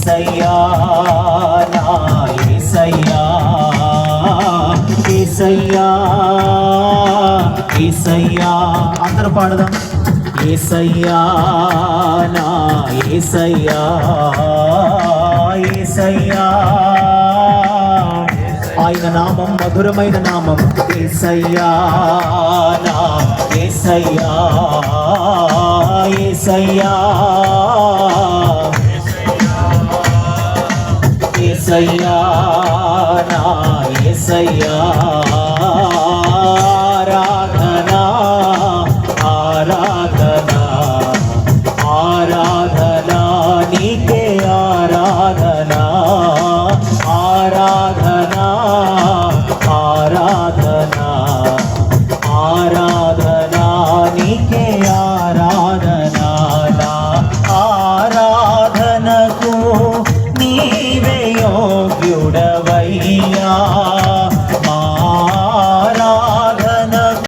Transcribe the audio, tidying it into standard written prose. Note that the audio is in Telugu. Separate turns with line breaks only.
యేసయ్యా నా యేసయ్యా యేసయ్యా యేసయ్యా అందరూ పాడదాం యేసయ్యా నా యేసయ్యా యేసయ్యా ఆయన నామం మధురమైన నామం యేసయ్యా నా యేసయ్యా యేసయ్యా యేసయ్యా నా యేసయ్యా ఆరాధనా ఆరాధనా ఆరాధనా నీకే ఆరాధనా ఆరాధనా ఆరాధనా ఆరాధనా నీకే ఆరాధనా నా ఆరాధనకు నీవే యోగ్యుడవయ్యా